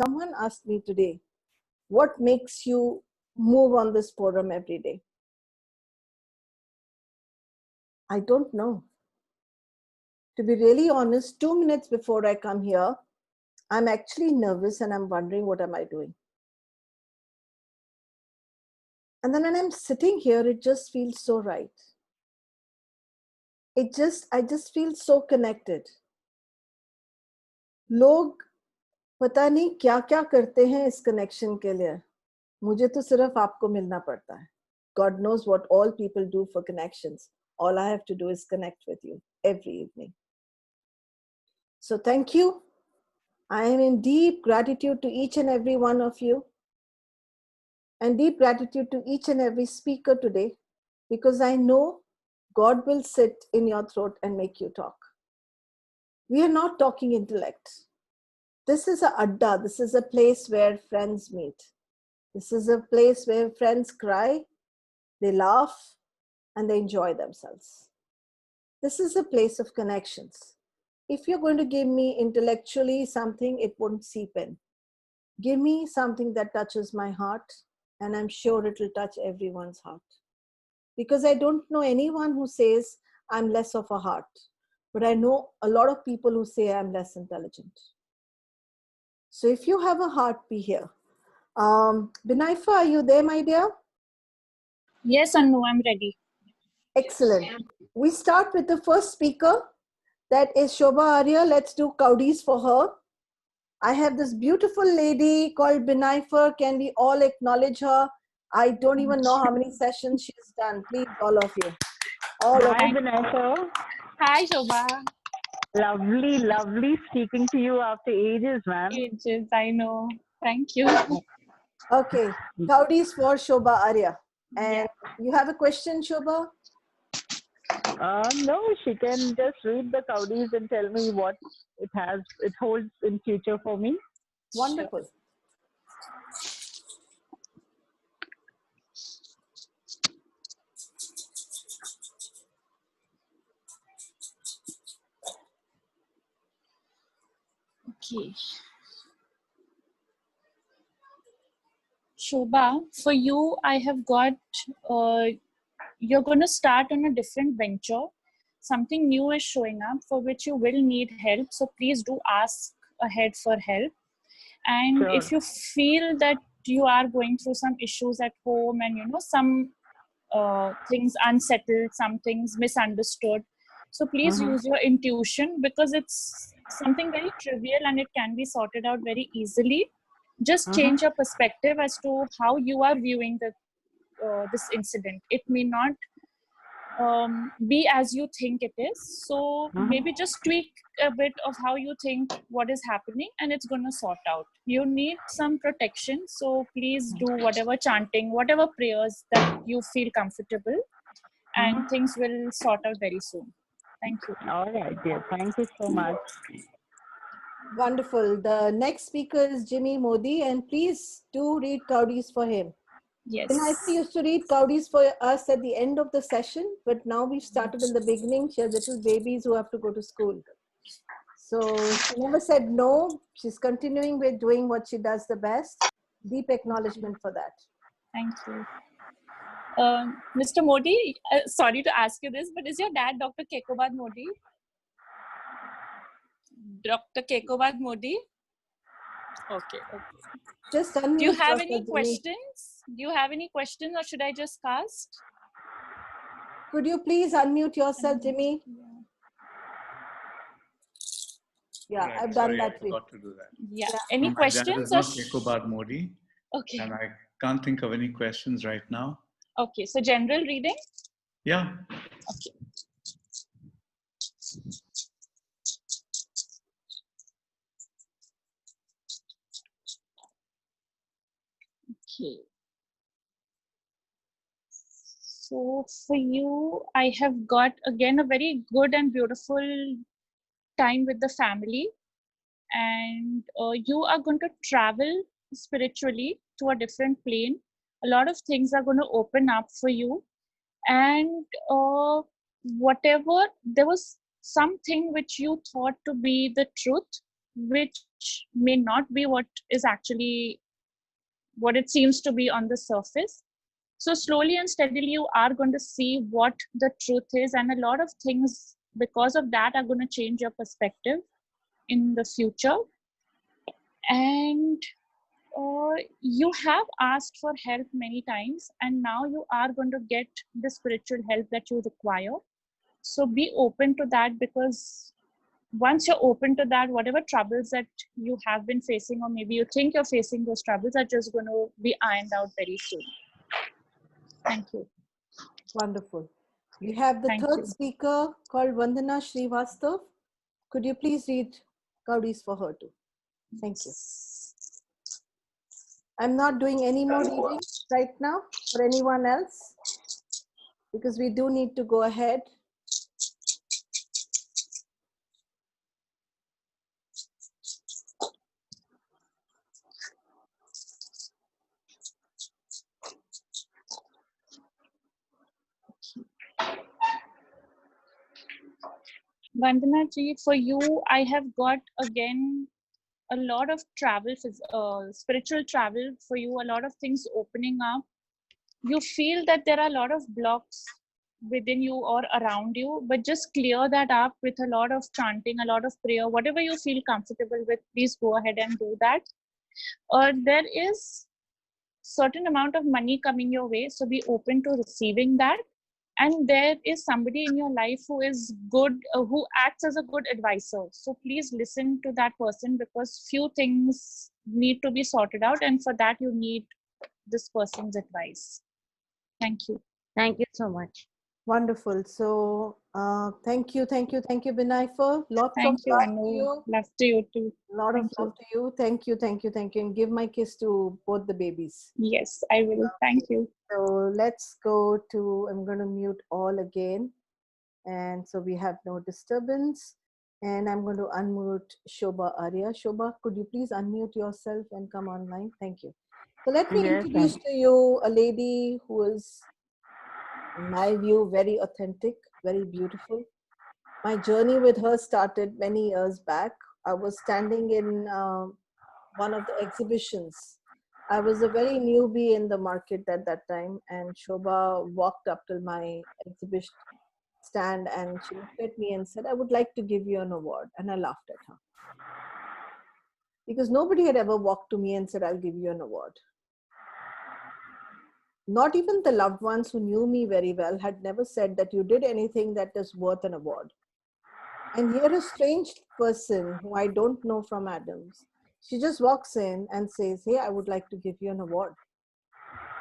Someone asked me today, what makes you move on this forum every day? I don't know. To be really honest, 2 minutes before I come here, I'm actually nervous and I'm wondering, what am I doing? And then when I'm sitting here, it just feels so right. I just feel so connected. लोग पता नहीं क्या क्या करते हैं इस connection के लिए. मुझे तो सिर्फ आपको मिलना पड़ता है. God knows what all people do for connections. All I have to do is connect with you every evening. So thank you. I am in deep gratitude to each and every one of you, and deep gratitude to each and every speaker today, because I know God will sit in your throat and make you talk. We are not talking intellect. This is a adda. This is a place where friends meet. This is a place where friends cry, they laugh, and they enjoy themselves. This is a place of connections. If you're going to give me intellectually something, it won't seep in. Give me something that touches my heart, and I'm sure it will touch everyone's heart. Because I don't know anyone who says I'm less of a heart, but I know a lot of people who say I'm less intelligent. So if you have a heart, be here. Binaifa, are you there, my dear? Yes, Anu, I'm ready. Excellent. We start with the first speaker. That is Shobha Arya. Let's do Kaudis for her. I have this beautiful lady called Binaifa. Can we all acknowledge her? I don't even know how many sessions she's done. Please, all of you. All of Hi, you. Binaifa. Hi, Shobha. Lovely, lovely speaking to you after ages, man. Ages, I know. Thank you. Okay, Kaudis for Shobha Arya. And Yeah. you have a question, Shobha? No, she can just read the Kaudis and tell me what it holds in future for me. Wonderful. Sure. Okay. Shobha, for you, I have got, you're going to start on a different venture. Something new is showing up for which you will need help. So please do ask ahead for help. And Sure. if you feel that you are going through some issues at home and, some things unsettled, some things misunderstood, so please use your intuition, because it's something very trivial and it can be sorted out very easily. Just change your perspective as to how you are viewing this incident. It may not be as you think it is. So maybe just tweak a bit of how you think what is happening, and it's going to sort out. You need some protection, so please do whatever chanting, whatever prayers that you feel comfortable, and things will sort out very soon. Thank you. All right, dear. Thank you so much. Wonderful. The next speaker is Jimmy Modi, and please do read Kaudis for him. Yes. Binaifa used to read Kaudis for us at the end of the session, but now we've started in the beginning. She has little babies who have to go to school. So she never said no. She's continuing with doing what she does the best. Deep acknowledgement for that. Thank you. Mr. Modi, sorry to ask you this, but is your dad Dr. Kekobad Modi? Dr. Kekobad Modi? Okay. Just unmute. Do you have any Jimmy. questions? Do you have any questions, or should I just cast? Could you please unmute yourself, Jimmy? Yeah, Right. I've done Sorry, that. I forgot to do that. Yeah. Any My questions? dad is not Kekobad Modi. Okay. And I can't think of any questions right now. Okay. So general reading? Yeah. Okay. Okay. So for you, I have got again a very good and beautiful time with the family, and you are going to travel spiritually to a different plane. A lot of things are going to open up for you, and whatever, there was something which you thought to be the truth, which may not be what is actually what it seems to be on the surface. So slowly and steadily, you are going to see what the truth is, and a lot of things because of that are going to change your perspective in the future. And you have asked for help many times, and now you are going to get the spiritual help that you require. So be open to that, because once you're open to that, whatever troubles that you have been facing, or maybe you think you're facing, those troubles are just going to be ironed out very soon. Thank you. Wonderful. We have the Thank third you. speaker called Vandana Srivastav. Could you please read Gaudis for her too? Thank you. I'm not doing any more reading right now for anyone else, because we do need to go ahead. Vandana ji, for you, I have got again a lot of travel, spiritual travel for you, a lot of things opening up. You feel that there are a lot of blocks within you or around you, but just clear that up with a lot of chanting, a lot of prayer, whatever you feel comfortable with, please go ahead and do that. There is certain amount of money coming your way, so be open to receiving that. And there is somebody in your life who is good, who acts as a good advisor, so please listen to that person, because few things need to be sorted out, and for that you need this person's advice. Thank you. Thank you so much. Wonderful. So thank you, Binay, for lots Thank of you, love to Anu. you. Love to you too. Lot of Thank love to you. Thank you. And give my kiss to both the babies. Yes, I will. Thank you. So let's go to, I'm going to mute all again. And so we have no disturbance. And I'm going to unmute Shobha Arya. Shobha, could you please unmute yourself and come online? Thank you. So let me Yes, introduce to you a lady who is, in my view, very authentic, very beautiful. My journey with her started many years back. I was standing in one of the exhibitions. I was a very newbie in the market at that time, and Shobha walked up to my exhibition stand and she looked at me and said, "I would like to give you an award." And I laughed at her, because nobody had ever walked to me and said, "I'll give you an award." Not even the loved ones who knew me very well had never said that you did anything that is worth an award. And here a strange person who I don't know from Adams, she just walks in and says, "Hey, I would like to give you an award."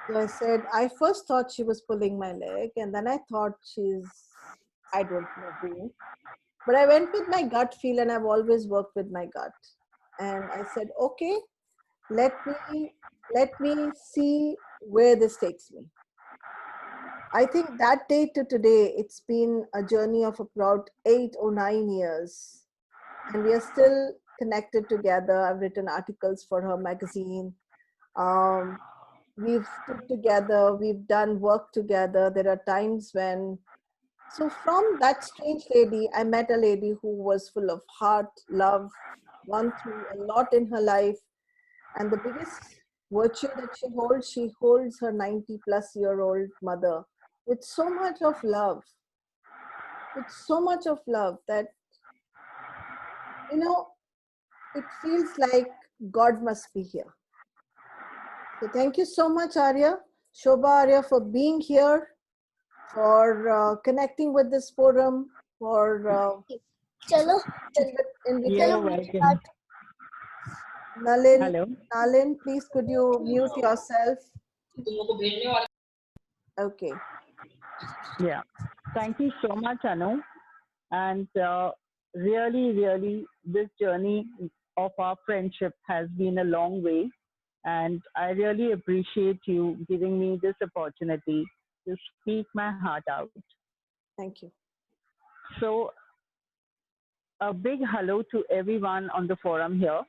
So I said, I first thought she was pulling my leg, and then I thought I don't know who. But I went with my gut feel, and I've always worked with my gut. And I said, okay, let me see where this takes me. I think that day to today, it's been a journey of about 8 or 9 years. And we are still connected together. I've written articles for her magazine. We've stood together. We've done work together. There are times when, so from that strange lady, I met a lady who was full of heart, love, gone through a lot in her life. And the biggest virtue that she holds her 90-plus-year-old mother with so much of love, that, you know, it feels like God must be here. So thank you so much, Arya, Shobha Arya, for being here, for connecting with this forum, for in You're return. welcome. Nalin, please could you mute yourself? Okay. Yeah. Thank you so much, Anu. And really, this journey of our friendship has been a long way. And I really appreciate you giving me this opportunity to speak my heart out. Thank you. So, a big hello to everyone on the forum here.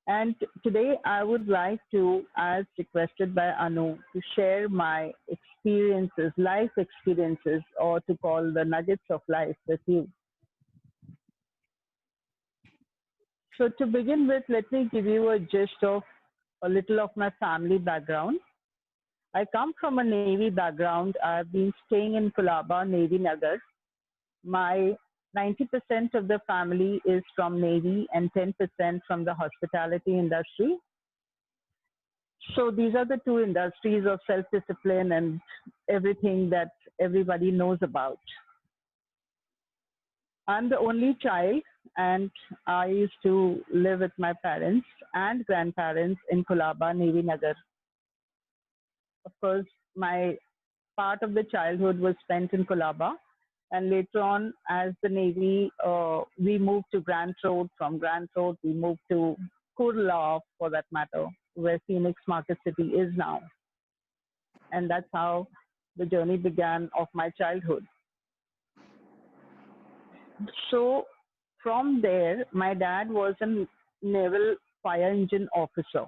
And today I would like to, as requested by Anu, to share my experiences, life experiences, or to call the nuggets of life with you. So to begin with, let me give you a gist of a little of my family background. I come from a Navy background. I've been staying in Colaba, Navy Nagar. My 90% of the family is from Navy and 10% from the hospitality industry. So these are the two industries of self-discipline and everything that everybody knows about. I'm the only child, and I used to live with my parents and grandparents in Colaba, Navy Nagar. Of course, my part of the childhood was spent in Colaba, and later on, as the Navy, we moved to Grant Road. From Grant Road, we moved to Kurla, for that matter, where Phoenix Market City is now. And that's how the journey began of my childhood. So from there, my dad was a naval fire engine officer.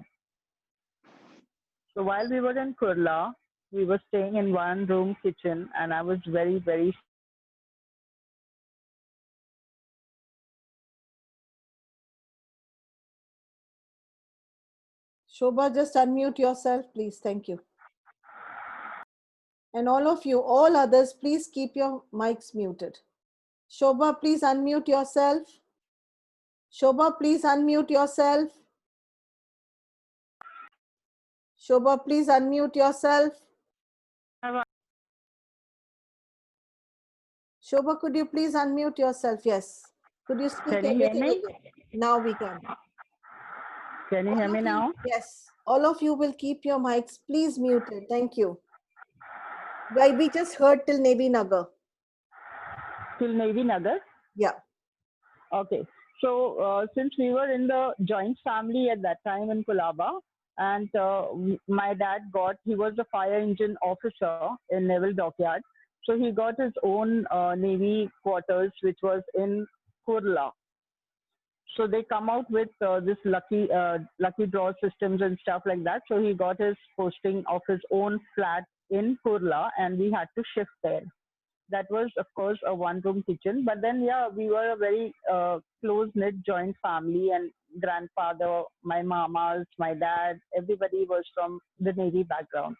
So while we were in Kurla, we were staying in one room kitchen, and I was very, very Shobha, just unmute yourself, please. Thank you. And all of you, all others, please keep your mics muted. Shobha, please unmute yourself. Shobha, please unmute yourself. Shobha, please unmute yourself. Shobha, could you please unmute yourself? Yes. Could you speak Can you hear everything me? again? Now we can. Can you hear me now? Yes. All of you will keep your mics please muted. Thank you. Well, we just heard till Navy Nagar. Till Navy Nagar? Yeah. Okay. So since we were in the joint family at that time in Colaba, and my dad he was a fire engine officer in Naval Dockyard. So he got his own Navy quarters, which was in Kurla. So they come out with this lucky draw systems and stuff like that. So he got his posting of his own flat in Kurla, and we had to shift there. That was, of course, a one-room kitchen. But then, yeah, we were a very close-knit joint family, and grandfather, my mamas, my dad, everybody was from the Navy background.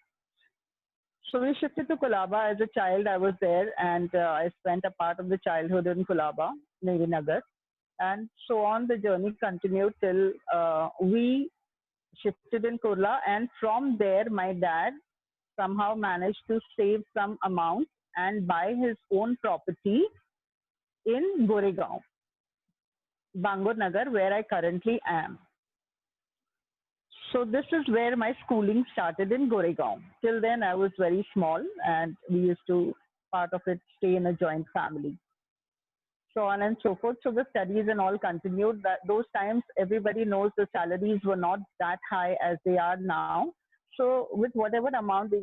So we shifted to Colaba. As a child, I was there, and I spent a part of the childhood in Colaba, Navy Nagar. And so on, the journey continued till we shifted in Kurla. And from there, my dad somehow managed to save some amount and buy his own property in Goregaon, Bangur Nagar, where I currently am. So this is where my schooling started, in Goregaon. Till then, I was very small, and we used to, part of it, stay in a joint family. So on and so forth. So the studies and all continued. That those times, everybody knows the salaries were not that high as they are now. So with whatever amount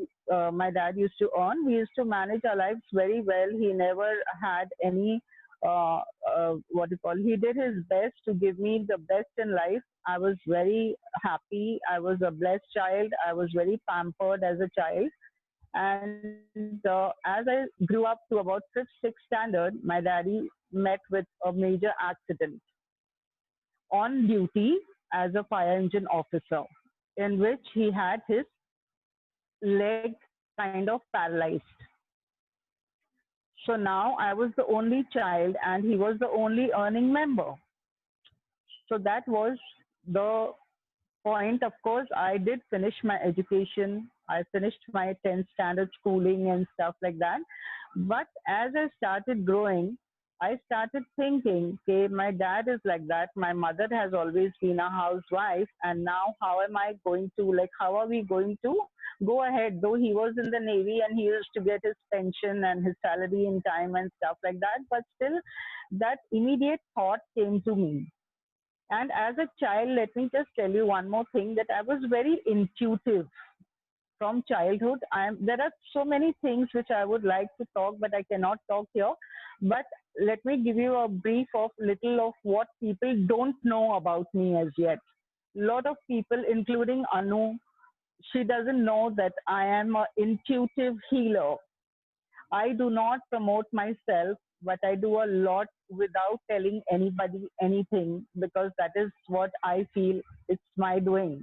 my dad used to earn, we used to manage our lives very well. He never had any, he did his best to give me the best in life. I was very happy. I was a blessed child. I was very pampered as a child. And as I grew up to about 5th, 6th standard, my daddy met with a major accident on duty as a fire engine officer, in which he had his leg kind of paralyzed. So now I was the only child, and he was the only earning member. So that was the point. Of course, I did finish my education. I finished my 10th standard schooling and stuff like that. But as I started growing, I started thinking, okay, my dad is like that. My mother has always been a housewife. And now how am I going to, how are we going to go ahead? Though he was in the Navy and he used to get his pension and his salary in time and stuff like that. But still, that immediate thought came to me. And as a child, let me just tell you one more thing, that I was very intuitive from childhood. There are so many things which I would like to talk, but I cannot talk here. But let me give you a brief of little of what people don't know about me as yet. A lot of people, including Anu, she doesn't know that I am an intuitive healer. I do not promote myself, but I do a lot without telling anybody anything, because that is what I feel it's my doing.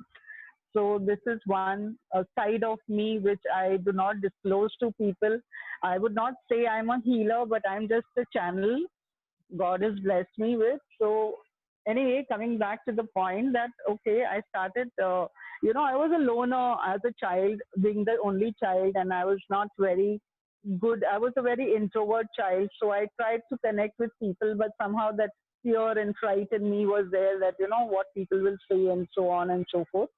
So this is one side of me which I do not disclose to people. I would not say I'm a healer, but I'm just a channel God has blessed me with. So anyway, coming back to the point that okay, I started. I was a loner as a child, being the only child, and I was not very good. I was a very introvert child, so I tried to connect with people, but somehow that fear and fright in me was there, that what people will say and so on and so forth.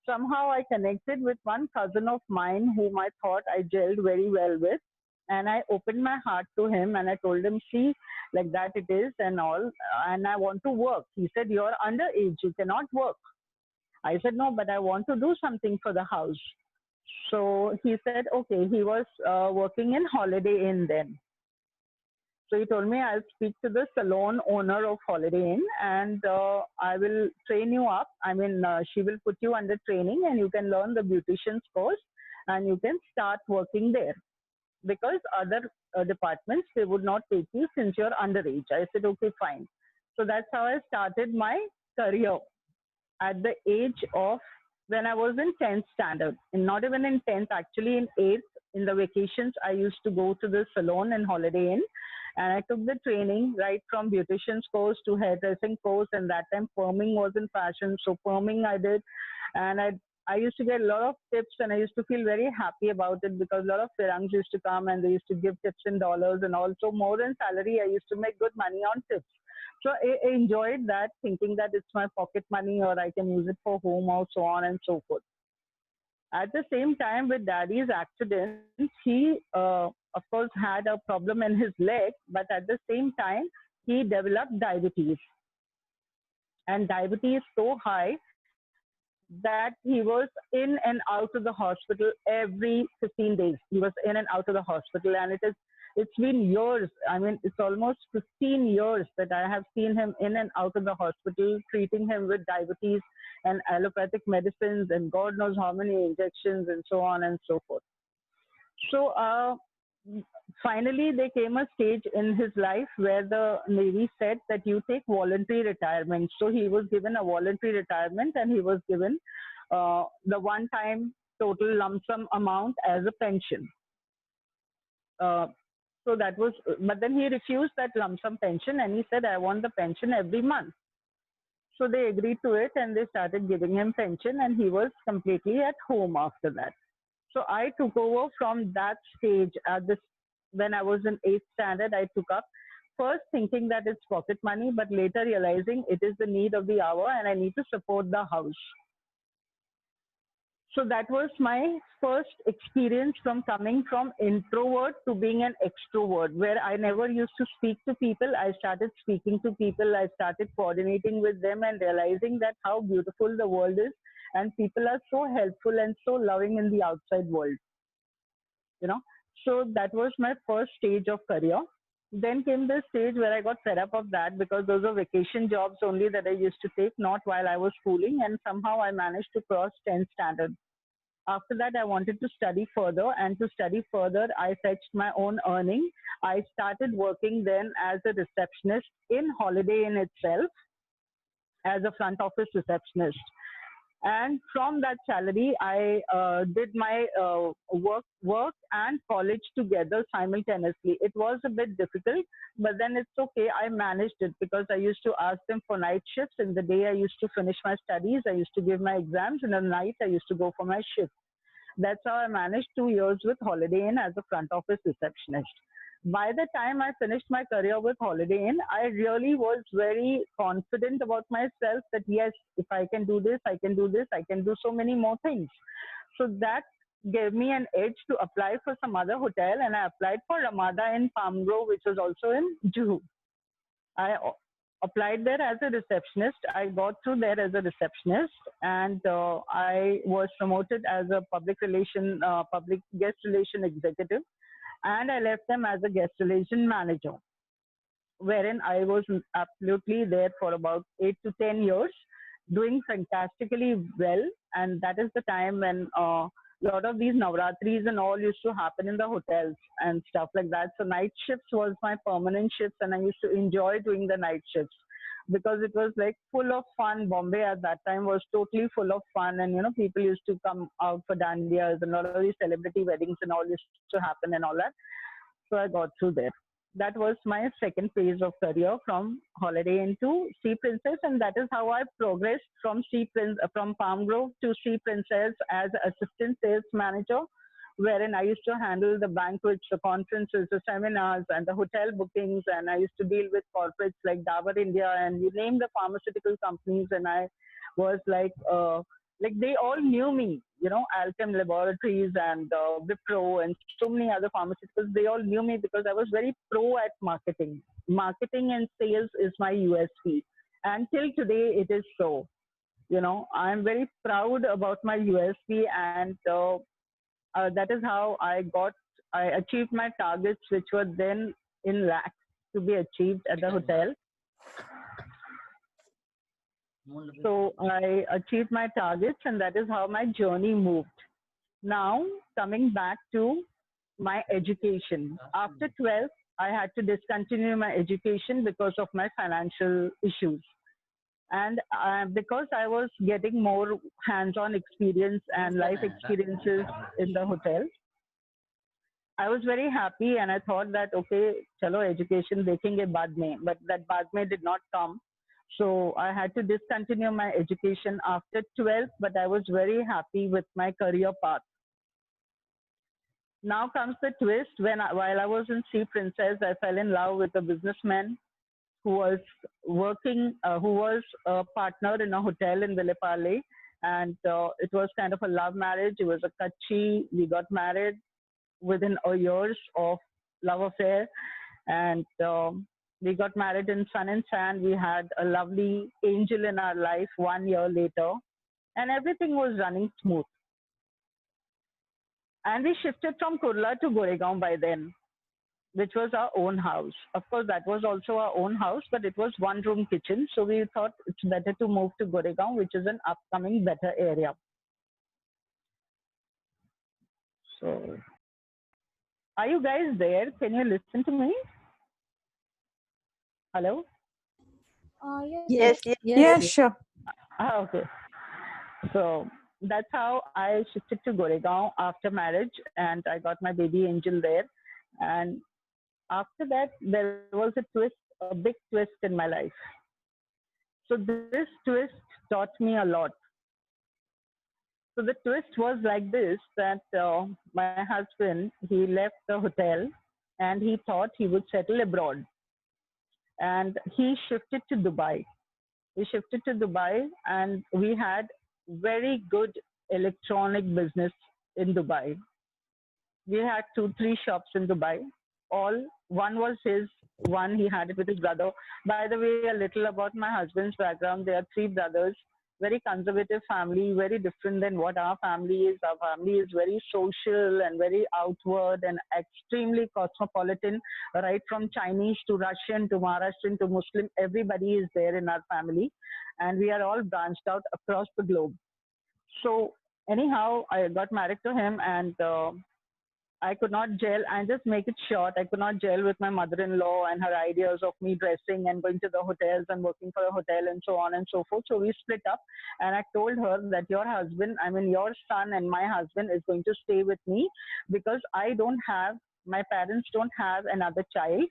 Somehow I connected with one cousin of mine whom I thought I gelled very well with. And I opened my heart to him and I told him, see, like that it is and all. And I want to work. He said, you're underage, you cannot work. I said, no, but I want to do something for the house. So he said, okay, he was working in Holiday Inn then. So he told me, I'll speak to the salon owner of Holiday Inn and I will train you up. I mean, she will put you under training and you can learn the beautician's course and you can start working there. Because other departments, they would not take you since you're underage. I said, okay, fine. So that's how I started my career at the age of when I was in 10th standard. And not even in 10th, actually in 8th, in the vacations, I used to go to the salon in Holiday Inn. And I took the training right from beautician's course to hairdressing course. And that time perming was in fashion. So perming I did. And I used to get a lot of tips and I used to feel very happy about it because a lot of Firangs used to come and they used to give tips in dollars, and also more than salary, I used to make good money on tips. So I enjoyed that, thinking that it's my pocket money or I can use it for home or so on and so forth. At the same time, with daddy's accident, he, of course, had a problem in his leg, but at the same time, he developed diabetes. And diabetes so high that he was in and out of the hospital every 15 days. He was in and out of the hospital, and it's been years. I mean, it's almost 15 years that I have seen him in and out of the hospital, treating him with diabetes and allopathic medicines and God knows how many injections and so on and so forth. So finally, there came a stage in his life where the Navy said that you take voluntary retirement. So he was given a voluntary retirement and he was given the one-time total lump sum amount as a pension. So that was, but then he refused that lump sum pension and he said, I want the pension every month. So they agreed to it and they started giving him pension and he was completely at home after that. So I took over from that stage at this, when I was in 8th standard, I took up, first thinking that it's pocket money, but later realizing it is the need of the hour and I need to support the house. So that was my first experience from coming from introvert to being an extrovert, where I never used to speak to people. I started speaking to people. I started coordinating with them and realizing that how beautiful the world is. And people are so helpful and so loving in the outside world. So that was my first stage of career. Then came the stage where I got fed up of that because those were vacation jobs only that I used to take, not while I was schooling. And somehow I managed to cross 10th standard. After that, I wanted to study further, and to study further, I fetched my own earning. I started working then as a receptionist in Holiday Inn itself, as a front office receptionist. And from that salary, I did my work and college together simultaneously. It was a bit difficult, but then it's okay. I managed it because I used to ask them for night shifts. In the day, I used to finish my studies. I used to give my exams. In the night, I used to go for my shift. That's how I managed 2 years with Holiday Inn as a front office receptionist. By the time I finished my career with Holiday Inn, I really was very confident about myself that yes, if I can do this, I can do this, I can do so many more things. So that gave me an edge to apply for some other hotel, and I applied for Ramada in Palm Grove, which was also in Juhu. I applied there as a receptionist. I got through there as a receptionist, and I was promoted as a public guest relation executive. And I left them as a guest relation manager, wherein I was absolutely there for about 8 to 10 years, doing fantastically well. And that is the time when a lot of these Navratris and all used to happen in the hotels and stuff like that. So night shifts was my permanent shifts, and I used to enjoy doing the night shifts because it was like full of fun. Bombay at that time was totally full of fun, and people used to come out for dandias, and a lot of these celebrity weddings and all used to happen and all that. So I got through there. That was my second phase of career, from holiday into Sea Princess, and that is how I progressed from from Palm Grove to Sea Princess as assistant sales manager, wherein I used to handle the banquets, the conferences, the seminars, and the hotel bookings, and I used to deal with corporates like Dabur India, and you name the pharmaceutical companies, and I was like they all knew me, Alchem Laboratories and Wipro and so many other pharmaceuticals. They all knew me because I was very pro at marketing. Marketing and sales is my USP. And till today, it is so. I'm very proud about my USP, and that is how I achieved my targets, which were then in lakhs to be achieved at the hotel. So I achieved my targets, and that is how my journey moved. Now, coming back to my education. After 12, I had to discontinue my education because of my financial issues. And because I was getting more hands-on experience and life experiences in the hotel, I was very happy, and I thought that, okay, chalo, education dekhenge baad mein. But that baad mein did not come. So I had to discontinue my education after 12, but I was very happy with my career path. Now comes the twist. While I was in Sea Princess, I fell in love with a businessman who was who was a partner in a hotel in Vilepale. And it was kind of a love marriage. It was a kachi. We got married within a years of love affair. And we got married in Sun and Sand. We had a lovely angel in our life 1 year later. And everything was running smooth. And we shifted from Kurla to Goregaon by then, which was our own house. Of course, that was also our own house, but it was one-room kitchen. So we thought it's better to move to Goregaon, which is an upcoming better area. So, are you guys there? Can you listen to me? Hello? Yes. Yeah, sure. Okay. So that's how I shifted to Goregaon after marriage, and I got my baby Angel there. And after that, there was a twist, a big twist in my life. So this twist taught me a lot. So the twist was like this, that my husband, he left the hotel and he thought he would settle abroad. And he shifted to Dubai. We shifted to Dubai, and we had very good electronic business in Dubai. We had 2, 3 shops in Dubai. One was his, one he had it with his brother. By the way, a little about my husband's background. There are 3 brothers, very conservative family, very different than what our family is. Our family is very social and very outward and extremely cosmopolitan, right from Chinese to Russian to Maharashtrian to Muslim. Everybody is there in our family, and we are all branched out across the globe. So anyhow, I got married to him, and I could not gel, and just make it short, I could not gel with my mother-in-law and her ideas of me dressing and going to the hotels and working for a hotel and so on and so forth. So we split up, and I told her that your husband, I mean your son and my husband, is going to stay with me because my parents don't have another child,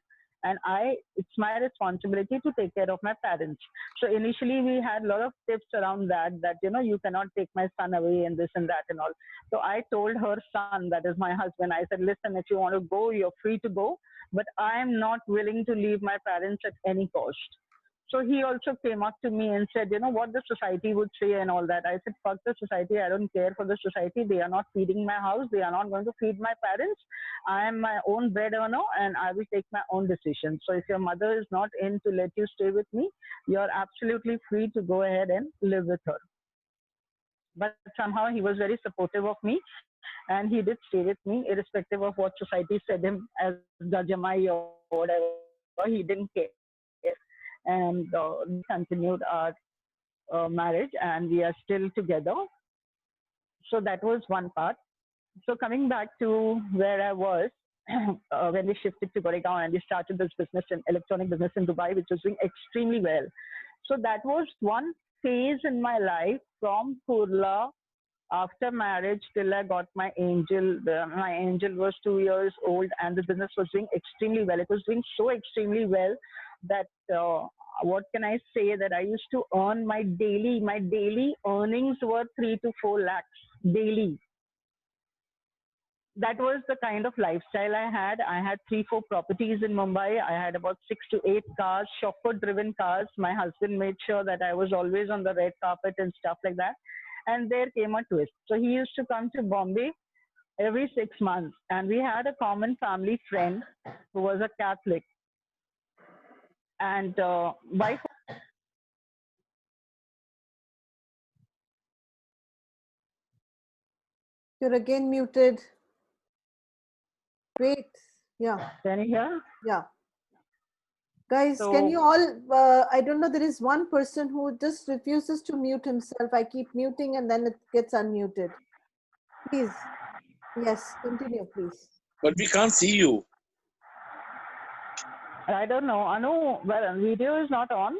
and it's my responsibility to take care of my parents. So initially we had a lot of tips around that you cannot take my son away and this and that and all. So I told her son, that is my husband, I said, listen, if you want to go, you're free to go, but I am not willing to leave my parents at any cost. So he also came up to me and said, what the society would say and all that. I said, fuck the society. I don't care for the society. They are not feeding my house. They are not going to feed my parents. I am my own bread earner, and I will take my own decisions. So if your mother is not in to let you stay with me, you're absolutely free to go ahead and live with her. But somehow he was very supportive of me, and he did stay with me irrespective of what society said him as Gajamai or whatever. He didn't care. And we continued our marriage, and we are still together. So that was one part. So coming back to where I was, when we shifted to Goregaon and we started this business in electronic business in Dubai, which was doing extremely well. So that was one phase in my life from Kurla after marriage till I got my angel. My angel was 2 years old, and the business was doing extremely well. It was doing so extremely well that what can I say, that I used to earn my daily earnings were 3 to 4 lakhs daily. That was the kind of lifestyle I had. I had 3, 4 properties in Mumbai. I had about 6 to 8 cars, chauffeur-driven cars. My husband made sure that I was always on the red carpet and stuff like that. And there came a twist. So he used to come to Bombay every 6 months, and we had a common family friend who was a Catholic. And wife. You're again muted. Wait. Yeah. Can you hear? Yeah. Guys, So- can you all, I don't know, there is one person who just refuses to mute himself. I keep muting and then it gets unmuted. Please. Yes, continue, please. But we can't see you. I don't know. Anu, well, video is not on.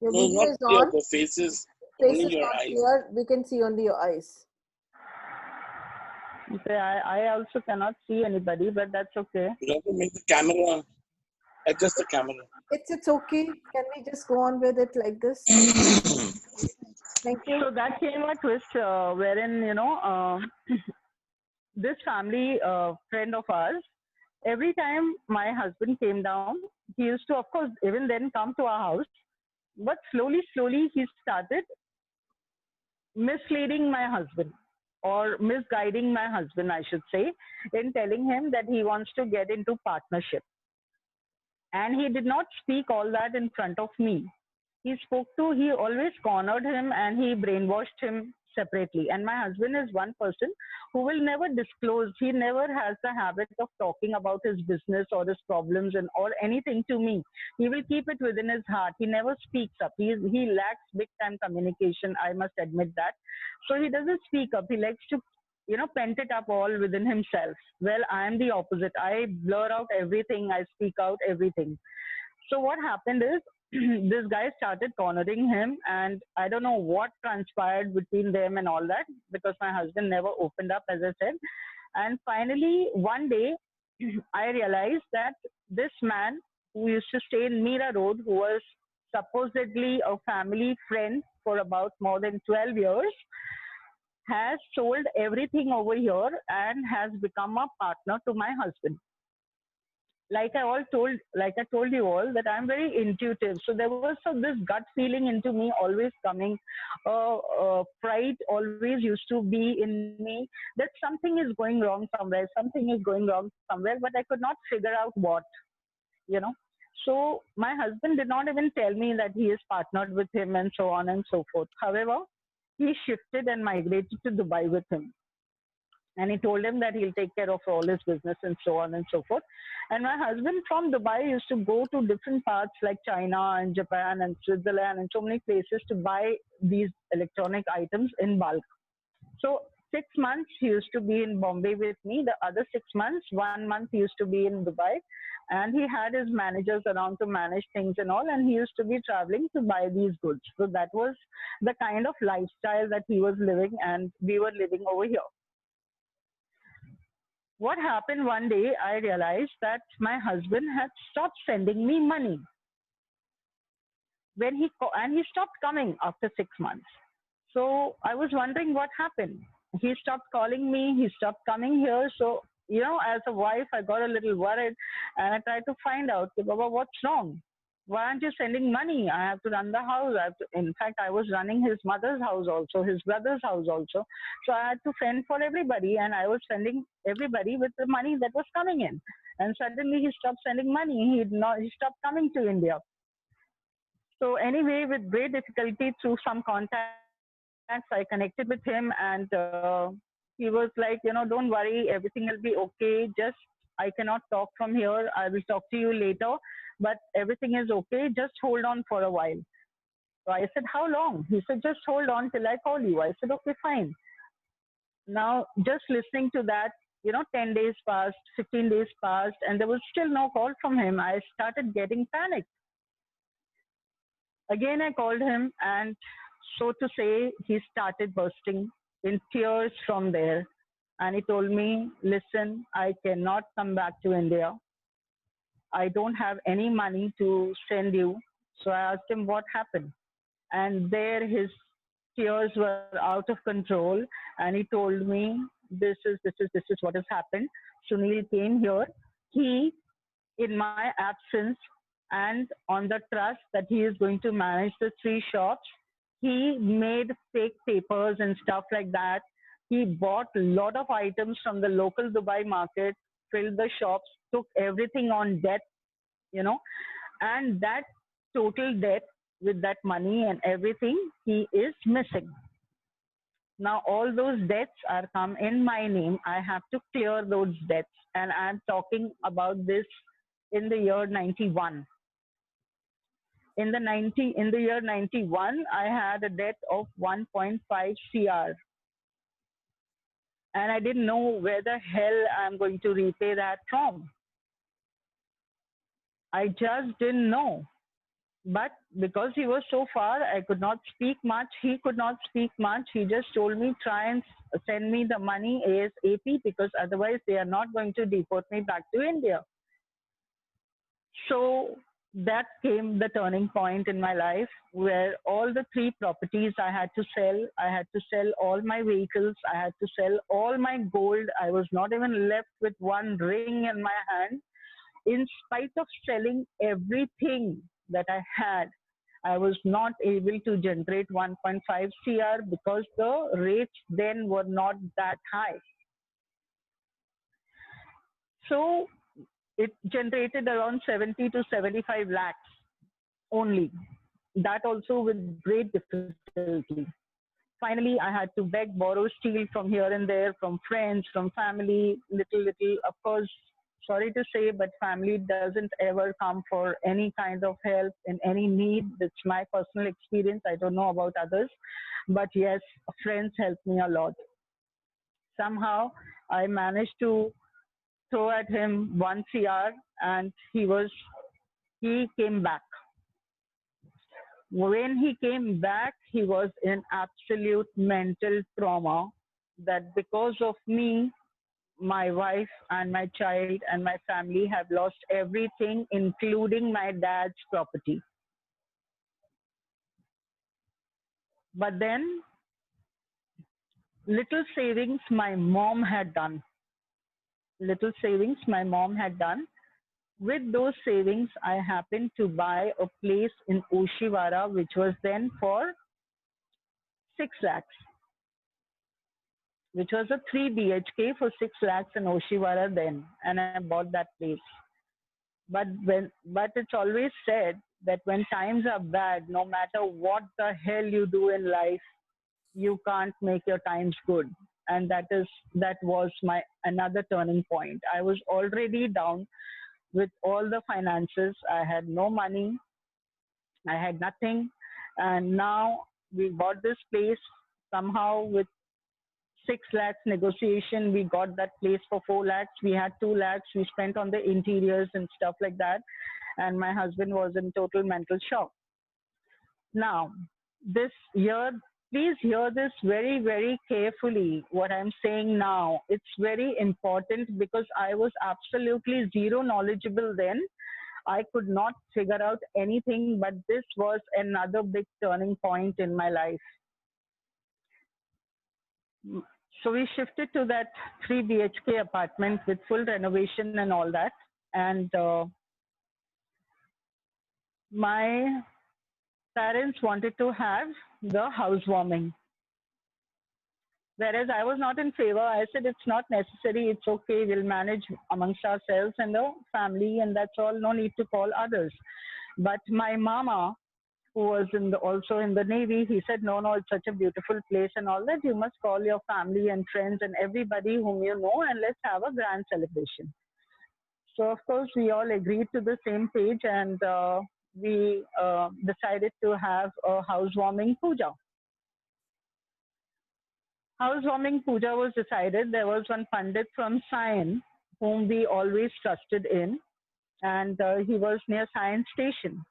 Your No, video not is clear. on. The faces, Face only is your not eyes. clear. We can see only your eyes. Okay, I also cannot see anybody, but that's okay. You have to make the camera, adjust the camera. It's okay. Can we just go on with it like this? Thank you. So that came a twist wherein, this family friend of ours, every time my husband came down, he used to, of course, even then come to our house. But slowly, he started misleading my husband, or misguiding my husband, I should say, in telling him that he wants to get into partnership. And he did not speak all that in front of me. He always cornered him and he brainwashed him separately. And my husband is one person who will never disclose. He never has the habit of talking about his business or his problems and or anything to me. He will keep it within his heart. He never speaks up. He lacks big time communication. I must admit that. So he doesn't speak up. He likes to pent it up all within himself. Well, I am the opposite. I blur out everything. I speak out everything. So what happened is this guy started cornering him, and I don't know what transpired between them and all that, because my husband never opened up, as I said. And finally, one day, I realized that this man who used to stay in Mira Road, who was supposedly a family friend for about more than 12 years, has sold everything over here and has become a partner to my husband. Like I told you all, that I'm very intuitive. So there was this gut feeling into me always coming. Pride always used to be in me that something is going wrong somewhere, something is going wrong somewhere, but I could not figure out what, you know. So my husband did not even tell me that he is partnered with him and so on and so forth. However, he shifted and migrated to Dubai with him. And he told him that he'll take care of all his business and so on and so forth. And my husband from Dubai used to go to different parts like China and Japan and Switzerland and so many places to buy these electronic items in bulk. So 6 months he used to be in Bombay with me. The other 6 months, 1 month he used to be in Dubai. And he had his managers around to manage things and all. And he used to be traveling to buy these goods. So that was the kind of lifestyle that he was living, and we were living over here. What happened one day, I realized that my husband had stopped sending me money. And he stopped coming after 6 months. So I was wondering what happened. He stopped calling me. He stopped coming here. So, as a wife, I got a little worried, and I tried to find out, Baba, what's wrong? Why aren't you sending money? I have to run the house. In fact, I was running his mother's house also, his brother's house also. So I had to fend for everybody, and I was sending everybody with the money that was coming in. And suddenly he stopped sending money. He stopped coming to India. So anyway, with great difficulty through some contacts, I connected with him, and he was like, don't worry, everything will be okay. Just, I cannot talk from here. I will talk to you later, but everything is okay. Just hold on for a while. So I said, how long? He said, just hold on till I call you. I said, okay, fine. Now, just listening to that, 10 days passed, 15 days passed, and there was still no call from him. I started getting panicked. Again, I called him, and so to say, he started bursting in tears from there. And he told me, listen, I cannot come back to India. I don't have any money to send you. So I asked him what happened. And there his tears were out of control. And he told me, this is what has happened. Sunil came here. He, in my absence, and on the trust that he is going to manage the 3 shops, he made fake papers and stuff like that. He bought a lot of items from the local Dubai market, filled the shops, took everything on debt, you know, and that total debt with that money and everything, he is missing. Now all those debts are come in my name. I have to clear those debts, and I'm talking about this in the year 91. In the year 91, I had a debt of 1.5 CR, and I didn't know where the hell I'm going to repay that from. I just didn't know. But because he was so far, I could not speak much. He could not speak much. He just told me, try and send me the money ASAP, because otherwise they are not going to deport me back to India. So that came the turning point in my life, where all the 3 properties I had to sell. I had to sell all my vehicles. I had to sell all my gold. I was not even left with one ring in my hand. In spite of selling everything that I had, I was not able to generate 1.5 CR because the rates then were not that high. So it generated around 70 to 75 lakhs only. That also with great difficulty. Finally, I had to beg, borrow, steal from here and there, from friends, from family, little. Of course, sorry to say, but family doesn't ever come for any kind of help in any need. That's my personal experience. I don't know about others. But yes, friends helped me a lot. Somehow, I managed to throw at him 1 CR, and he came back. When he came back, he was in absolute mental trauma that because of me, my wife and my child and my family have lost everything, including my dad's property. But then, little savings my mom had done. With those savings, I happened to buy a place in Oshiwara, which was then for 6 lakhs, which was a 3 BHK for 6 lakhs in Oshiwara then, and I bought that place. But it's always said that when times are bad, no matter what the hell you do in life, you can't make your times good. And that was my another turning point. I was already down with all the finances. I had no money. I had nothing. And now we bought this place somehow with 6 lakhs negotiation. We got that place for 4 lakhs. We had 2 lakhs. We spent on the interiors and stuff like that. And my husband was in total mental shock. Now, this year, please hear this very, very carefully, what I'm saying now. It's very important because I was absolutely zero knowledgeable then. I could not figure out anything, but this was another big turning point in my life. So we shifted to that 3 BHK apartment with full renovation and all that. And my parents wanted to have the housewarming. Whereas I was not in favor. I said, it's not necessary. It's okay. We'll manage amongst ourselves and the family, and that's all. No need to call others. But my mama, who was also in the Navy, he said, no, it's such a beautiful place and all that. You must call your family and friends and everybody whom you know, and let's have a grand celebration. So, of course, we all agreed to the same page, and we decided to have a housewarming puja. housewarming puja was decided. There was one Pandit from Sion whom we always trusted in, and he was near Science Station.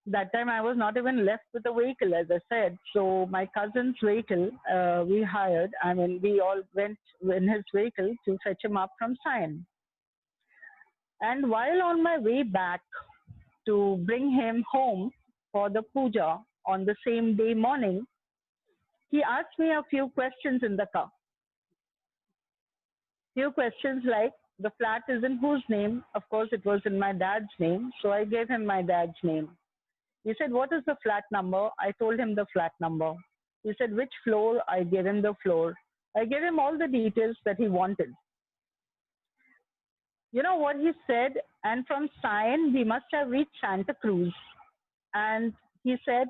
That time I was not even left with a vehicle, as I said. So my cousin's vehicle we hired. I mean, we all went in his vehicle to fetch him up from Sion. And while on my way back to bring him home for the puja on the same day morning, he asked me a few questions in the car. Few questions like, the flat is in whose name? Of course, it was in my dad's name. So I gave him my dad's name. He said, what is the flat number? I told him the flat number. He said, which floor? I gave him the floor. I gave him all the details that he wanted. You know what he said? And from Sion, we must have reached Santa Cruz. And he said,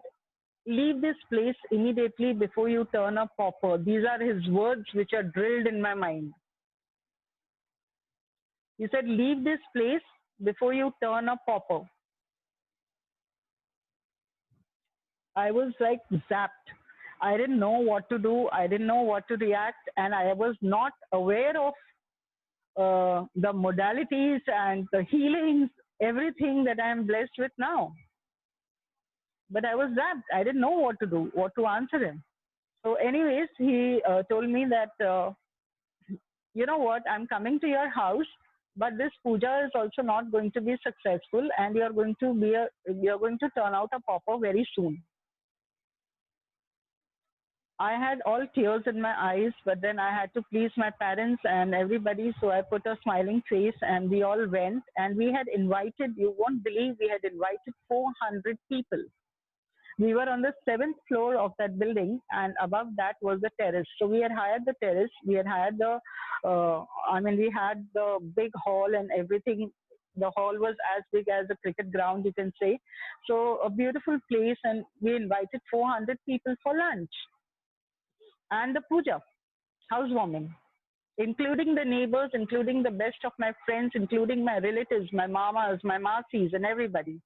leave this place immediately before you turn a pauper. These are his words which are drilled in my mind. He said, leave this place before you turn a pauper. I was like zapped. I didn't know what to do. I didn't know what to react. And I was not aware of the modalities and the healings, everything that I am blessed with now. But I was zapped. I didn't know what to do, what to answer him. So anyways, he told me that, you know what, I'm coming to your house, but this puja is also not going to be successful, and you're going to turn out a pauper very soon. I had all tears in my eyes, but then I had to please my parents and everybody. So I put a smiling face and we all went, and we had invited, you won't believe, we had invited 400 people. We were on the 7th floor of that building, and above that was the terrace. So we had hired the terrace. We had hired we had the big hall and everything. The hall was as big as a cricket ground, you can say. So a beautiful place, and we invited 400 people for lunch. And the puja, housewarming, including the neighbors, including the best of my friends, including my relatives, my mamas, my masis, and everybody.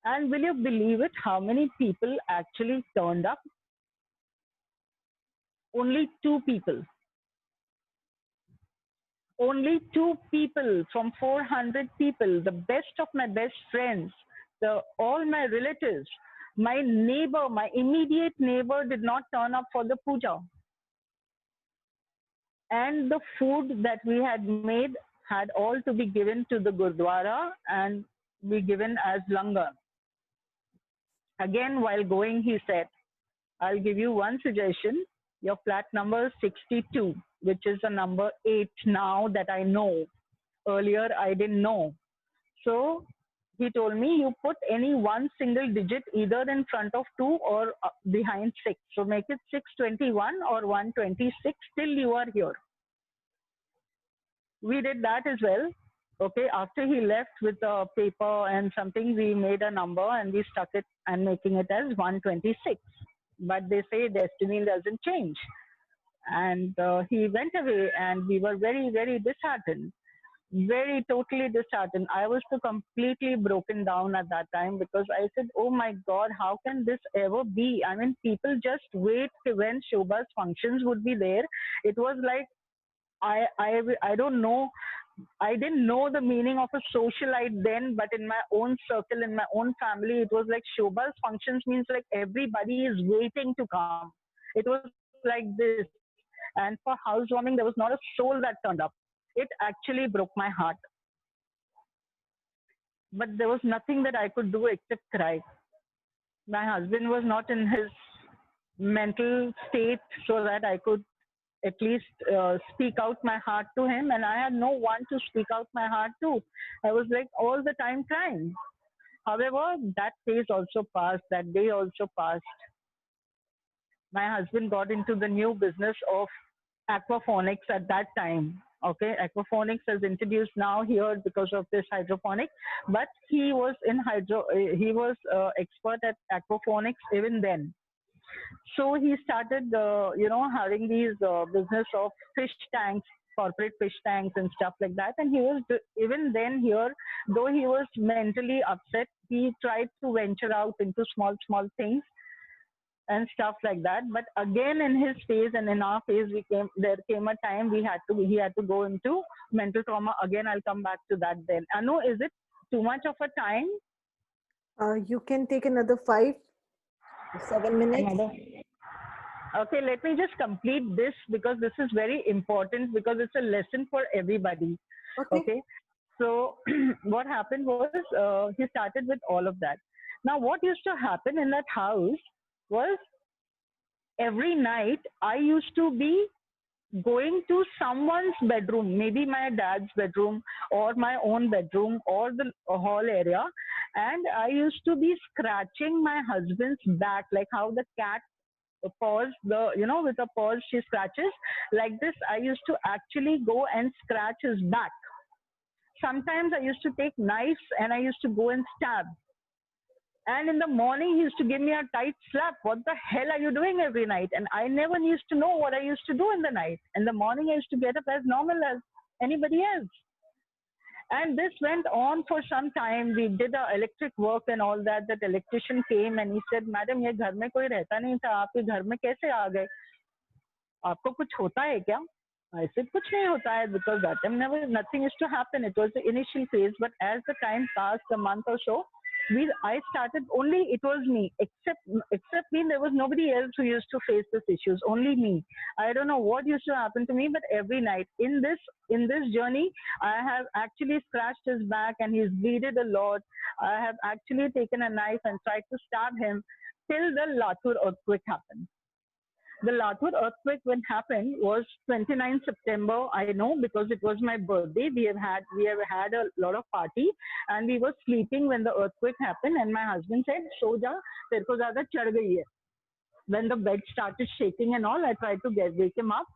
And will you believe it, how many people actually turned up? Only 2 people. Only 2 people from 400 people, the best of my best friends, all my relatives. My neighbor, my immediate neighbor did not turn up for the puja. And the food that we had made had all to be given to the Gurdwara and be given as langar. Again, while going, he said, I'll give you one suggestion. Your flat number is 62, which is the number 8 now that I know. Earlier, I didn't know. So he told me, you put any one single digit either in front of 2 or behind 6. So make it 621 or 126 till you are here. We did that as well. Okay, after he left with a paper and something, we made a number and we stuck it and making it as 126. But they say destiny doesn't change. And he went away, and we were very, very disheartened. Very totally disheartened. I was so completely broken down at that time, because I said, oh my God, how can this ever be? I mean, people just wait when Shobha's functions would be there. It was like, I don't know. I didn't know the meaning of a socialite then, but in my own circle, in my own family, it was like Shobha's functions means like everybody is waiting to come. It was like this. And for housewarming, there was not a soul that turned up. It actually broke my heart. But there was nothing that I could do except cry. My husband was not in his mental state so that I could at least speak out my heart to him, and I had no one to speak out my heart to. I was like all the time crying. However, that phase also passed, that day also passed. My husband got into the new business of aquaponics at that time. Okay, aquaponics is introduced now here because of this hydroponic, but he was expert at aquaponics even then. So he started, having these business of fish tanks, corporate fish tanks and stuff like that. And he was, even then here, though he was mentally upset, he tried to venture out into small, small things. and stuff like that. But again, in his phase and in our phase, there came a time he had to go into mental trauma. Again, I'll come back to that then. Anu, is it too much of a time? You can take another 5 or 7 minutes. Okay, let me just complete this because this is very important because it's a lesson for everybody. Okay. So what happened was he started with all of that. Now, what used to happen in that house was every night I used to be going to someone's bedroom, maybe my dad's bedroom or my own bedroom or the hall area, and I used to be scratching my husband's back, like how the cat paws, with a paws she scratches. Like this, I used to actually go and scratch his back. Sometimes I used to take knives and I used to go and stab. And in the morning, he used to give me a tight slap. What the hell are you doing every night? And I never used to know what I used to do in the night. In the morning, I used to get up as normal as anybody else. And this went on for some time. We did the electric work and all that. That electrician came and he said, "Madam, ये घर में कोई रहता नहीं था. आप ये घर में कैसे आ गए? आपको कुछ होता है क्या?" I said, "कुछ नहीं होता है," because that time nothing used to happen. It was the initial phase, but as the time passed, a month or so, I started only. It was me, except me. There was nobody else who used to face these issues. Only me. I don't know what used to happen to me, but every night in this journey, I have actually scratched his back and he's bleeded a lot. I have actually taken a knife and tried to stab him till the Latur earthquake happened. The Latur earthquake when happened was 29 September. I know because it was my birthday. We have had a lot of party and we were sleeping when the earthquake happened. And my husband said, "So ja, tere ko zyada chad gayi hai." When the bed started shaking and all, I tried to wake him up.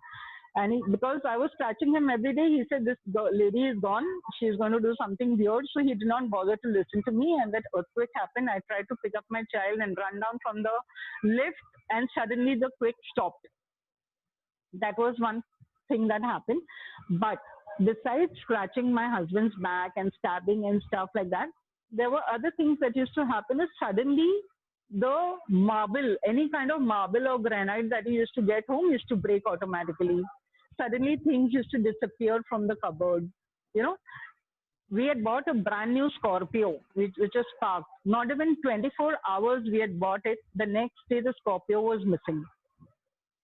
And because I was scratching him every day, he said, "This lady is gone. She's going to do something weird." So he did not bother to listen to me. And that earthquake happened. I tried to pick up my child and run down from the lift. And suddenly the quake stopped. That was one thing that happened. But besides scratching my husband's back and stabbing and stuff like that, there were other things that used to happen. Is suddenly the marble, any kind of marble or granite that he used to get home used to break automatically. Suddenly things used to disappear from the cupboard. We had bought a brand new Scorpio, which was parked. Not even 24 hours we had bought it. The next day, the Scorpio was missing.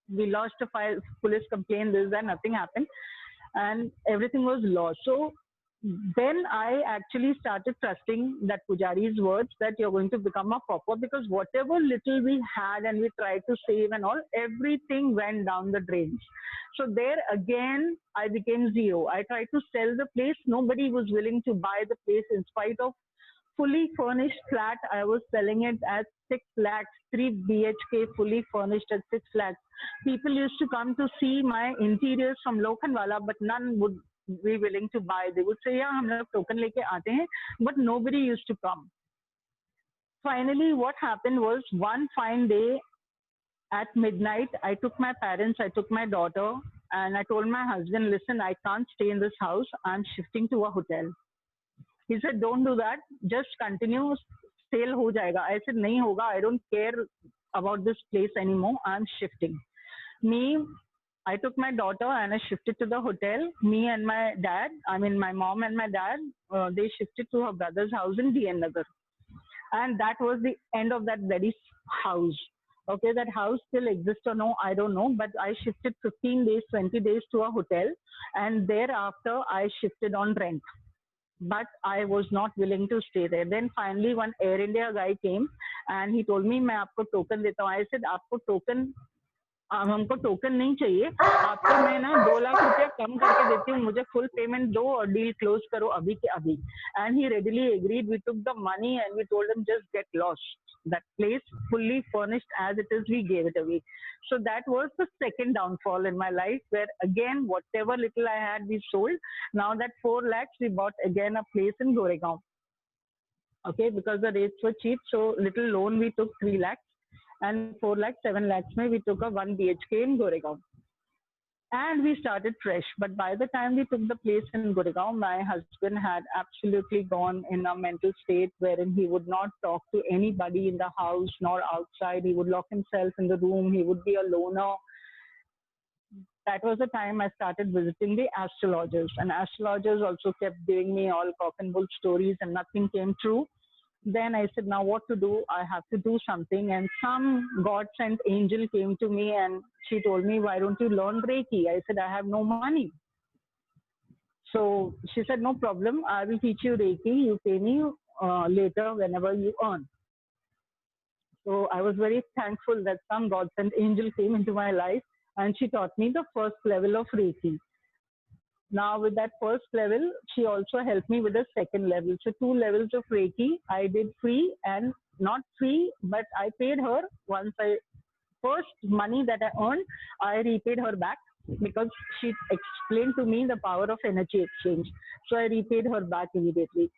We lost a file, police complaint, this and nothing happened. And everything was lost. So then I actually started trusting that Pujari's words that you're going to become a pauper because whatever little we had and we tried to save and all, everything went down the drains. So there again, I became zero. I tried to sell the place. Nobody was willing to buy the place in spite of fully furnished flat. I was selling it at 6 lakhs, 3 BHK fully furnished at 6 lakhs. People used to come to see my interiors from Lokhandwala, but none would be willing to buy. They would say, "Yeah, hum log token leke aate hain," but nobody used to come. Finally, what happened was one fine day at midnight, I took my parents, I took my daughter, and I told my husband, "Listen, I can't stay in this house. I'm shifting to a hotel." He said, "Don't do that. Just continue. Sale ho jayega." I said, "Nahi hoga. I don't care about this place anymore. I'm shifting." I took my daughter and I shifted to the hotel. Me and my dad, my mom and my dad, they shifted to her brother's house in DN Nagar. And that was the end of that very house. Okay, that house still exists or no, I don't know. But I shifted 15 days, 20 days to a hotel. And thereafter, I shifted on rent. But I was not willing to stay there. Then finally, one Air India guy came and he told me, "मैं आपको token देता हूँ." I said, "आपको token हमको token नहीं चाहिए, आपको मैं ना 2 लाख रुपया कम करके देती हूँ, मुझे फुल पेमेंट दो और डील क्लोज करो अभी के अभी." And he readily agreed. We took the money and we told him, "Just get lost. That place fully furnished as it is, we gave it away." So that was the second downfall in my life, where again whatever little I had we sold. Now that 4 lakhs we bought again a place in Goregaon. Okay, because the rates were cheap, so little loan we took 3 lakhs. And 4 lakhs, 7 lakhs, we took a 1 BHK in Goregaon. and we started fresh. But by the time we took the place in Gurgaon, my husband had absolutely gone in a mental state wherein he would not talk to anybody in the house nor outside. He would lock himself in the room. He would be a loner. That was the time I started visiting the astrologers, and astrologers also kept giving me all cock and bull stories, and nothing came true. Then I said, now what to do? I have to do something. And some God sent angel came to me and she told me, why don't you learn Reiki? I said, I have no money. So she said, no problem. I will teach you Reiki. You pay me later whenever you earn. So I was very thankful that some God sent angel came into my life and she taught me the first level of Reiki. Now with that first level, she also helped me with the second level. So 2 levels of Reiki I did free, and not free, but I paid her once I first money that I earned, I repaid her back because she explained to me the power of energy exchange. So I repaid her back immediately.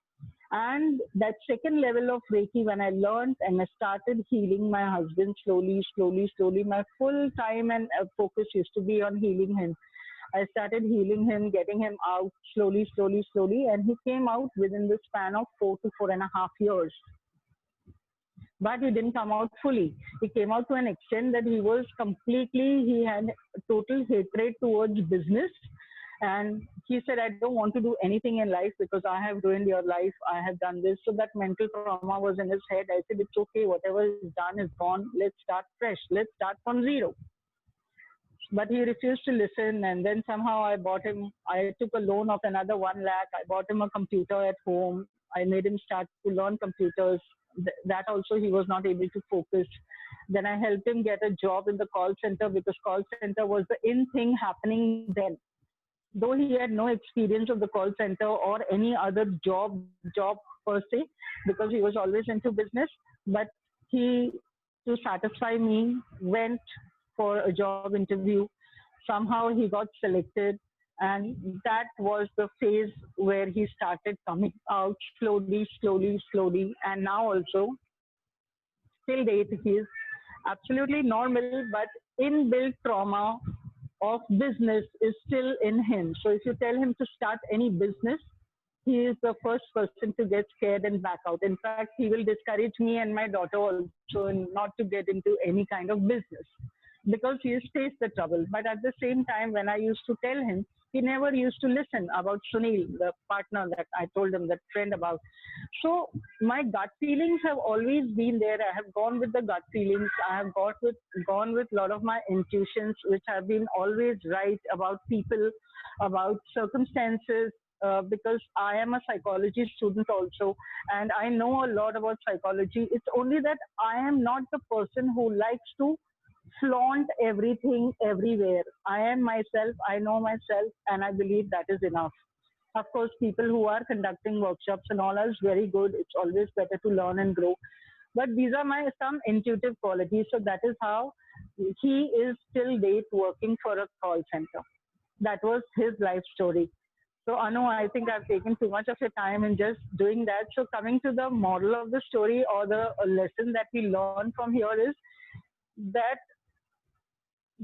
And that second level of Reiki, when I learned and I started healing my husband slowly, slowly, slowly, my full time and focus used to be on healing him. I started healing him, getting him out slowly, slowly, slowly, and he came out within the span of 4 to 4.5 years. But he didn't come out fully. He came out to an extent that he had total hatred towards business. And he said, I don't want to do anything in life because I have ruined your life. I have done this. So that mental trauma was in his head. I said, it's okay. Whatever is done is gone. Let's start fresh. Let's start from zero. But he refused to listen. And then somehow I took a loan of another 1 lakh. I bought him a computer at home. I made him start to learn computers. That also he was not able to focus. Then I helped him get a job in the call center because call center was the in thing happening then. Though he had no experience of the call center or any other job per se, because he was always into business, but he, to satisfy me, went for a job interview. Somehow he got selected, and that was the phase where he started coming out slowly, slowly, slowly. And now also, till date, he is absolutely normal, but inbuilt trauma of business is still in him. So if you tell him to start any business, he is the first person to get scared and back out. In fact, he will discourage me and my daughter also not to get into any kind of business because he has faced the trouble. But at the same time, when I used to tell him, he never used to listen about Sunil, the partner that I told him, that friend about. So my gut feelings have always been there. I have gone with the gut feelings. I have gone with a lot of my intuitions, which have been always right about people, about circumstances, because I am a psychology student also, and I know a lot about psychology. It's only that I am not the person who likes to flaunt everything everywhere. I am myself, I know myself, and I believe that is enough. Of course, people who are conducting workshops and all is very good. It's always better to learn and grow. But these are my some intuitive qualities. So that is how he is till date working for a call center. That was his life story. So Anu, I think I've taken too much of your time in just doing that. So coming to the moral of the story or the lesson that we learn from here is that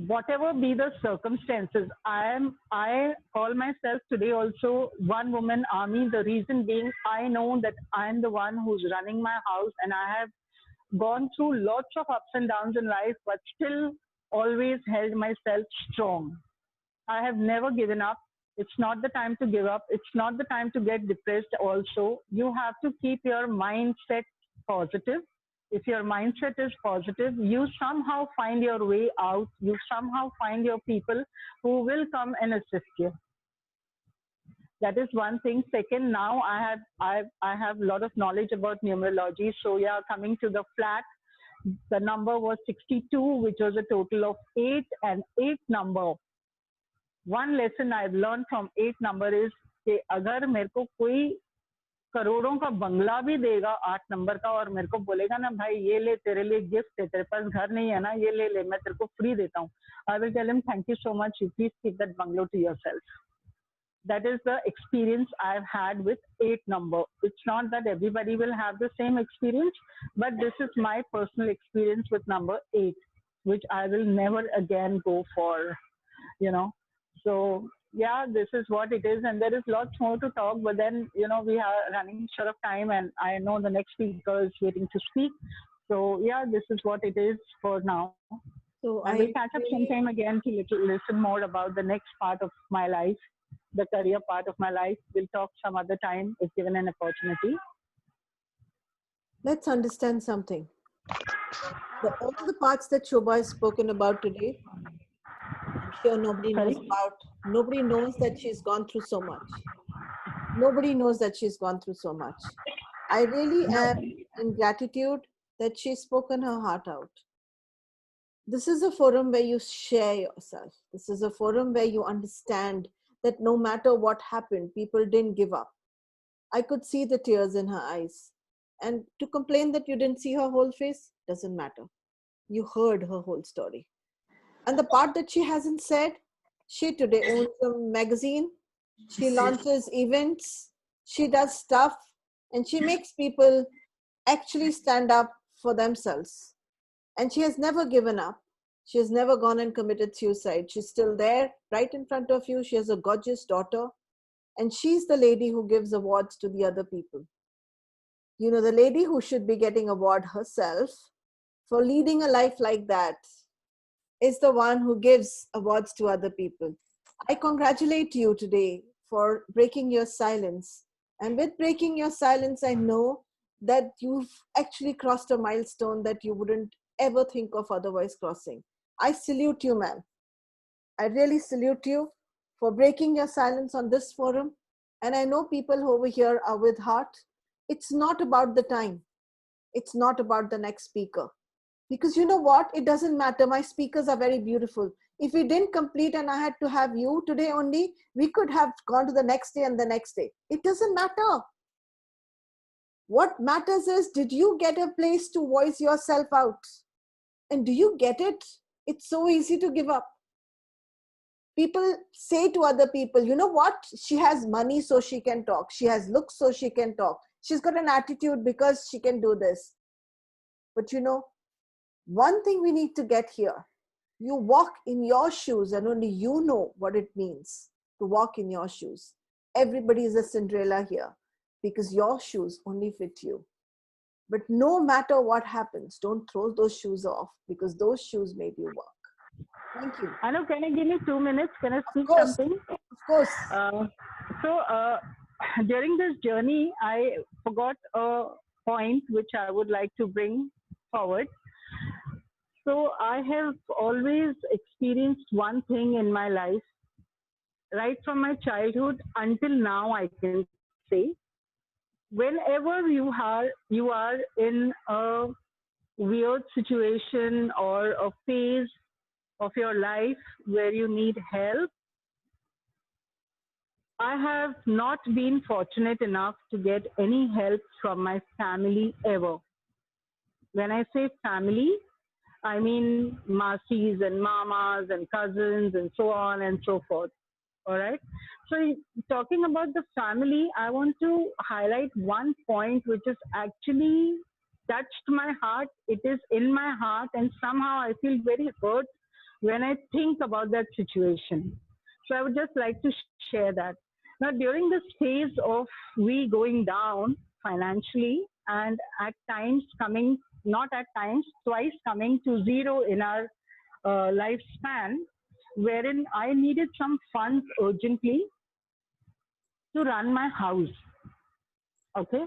whatever be the circumstances, I call myself today also one woman army. The reason being, I know that I'm the one who's running my house, and I have gone through lots of ups and downs in life, but still always held myself strong. I have never given up. It's not the time to give up. It's not the time to get depressed also. You have to keep your mindset positive. If your mindset is positive, you somehow find your way out. You somehow find your people who will come and assist you. That is one thing. Second, now I have a lot of knowledge about numerology. So yeah, coming to the flat, the number was 62, which was a total of 8, and 8 number. One lesson I've learned from 8 number is कि अगर मेरे को कोई करोड़ों का बंगला भी देगा 8 number का और मेरे को बोलेगा ना भाई ये ले तेरे लिए गिफ्ट है, तेरे पास घर नहीं है ना, ये ले ले मैं तेरे को फ्री देता हूँ, I will tell him thank you so much, you please keep that bungalow to yourself. That is the experience I've had with 8 number. It's not that everybody will have the same experience, but this is my personal experience with number 8, which I will never again go for, you know, So yeah, this is what it is, and there is lots more to talk. But then we are running short of time, and I know the next speaker is waiting to speak. So yeah, this is what it is for now. So And I we'll catch up really, sometime again to listen more about the next part of my life, the career part of my life. We'll talk some other time if given an opportunity. let's understand something. All the parts that Shobha has spoken about today, I'm sure nobody knows Sorry? about. Nobody knows that she's gone through so much. Nobody knows that she's gone through so much. I really am in gratitude that she's spoken her heart out. This is a forum where you share yourself. This is a forum where you understand that no matter what happened, people didn't give up. I could see the tears in her eyes. And to complain that you didn't see her whole face doesn't matter. You heard her whole story. And the part that she hasn't said, she today owns a magazine. She launches events. She does stuff. And she makes people actually stand up for themselves. And she has never given up. She has never gone and committed suicide. She's still there, right in front of you. She has a gorgeous daughter. And she's the lady who gives awards to the other people. You know, the lady who should be getting award herself for leading a life like that is the one who gives awards to other people. I congratulate you today for breaking your silence. And with breaking your silence, I know that you've actually crossed a milestone that you wouldn't ever think of otherwise crossing. I salute you, ma'am. I really salute you for breaking your silence on this forum. And I know people over here are with heart. It's not about the time. It's not about the next speaker. Because you know what? It doesn't matter. My speakers are very beautiful. If we didn't complete and I had to have you today only, we could have gone to the next day and the next day. It doesn't matter. What matters is, did you get a place to voice yourself out? And do you get it? It's so easy to give up. People say to other people, you know what? She has money so she can talk. She has looks so she can talk. She's got an attitude because she can do this. But you know, one thing we need to get here, you walk in your shoes and only you know what it means to walk in your shoes. Everybody is a Cinderella here because your shoes only fit you. But no matter what happens, don't throw those shoes off because those shoes made you walk. Thank you. Anu, can you give me 2 minutes? Can I speak Of course, something? of course. During this journey, I forgot a point which I would like to bring forward. So I have always experienced one thing in my life, right from my childhood until now, I can say. Whenever you are in a weird situation or a phase of your life where you need help, I have not been fortunate enough to get any help from my family ever. When I say family, I mean masis and mamas and cousins and so on and so forth. All right. So talking about the family, I want to highlight one point which is actually touched my heart. It is in my heart, and somehow I feel very hurt when I think about that situation. So I would just like to share that. Now, during this phase of we going down financially and at times coming, not at times, twice coming to zero in our lifespan, wherein I needed some funds urgently to run my house. Okay.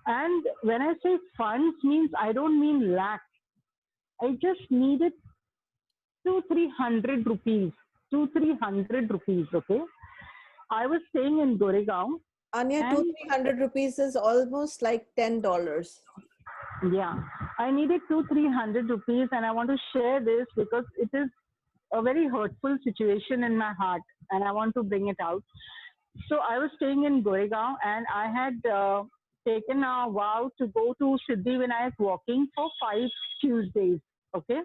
And when I say funds means I don't mean lakhs. I just needed 200-300 rupees. 200-300 rupees. Okay. I was staying in Goregaon. Anya, 200-300 rupees is almost like $10. Yeah. I needed 200-300 rupees, and I want to share this because it is a very hurtful situation in my heart, and I want to bring it out. So I was staying in Goregaon, and I had taken a vow to go to Siddhivinayak walking for 5 Tuesdays. Okay.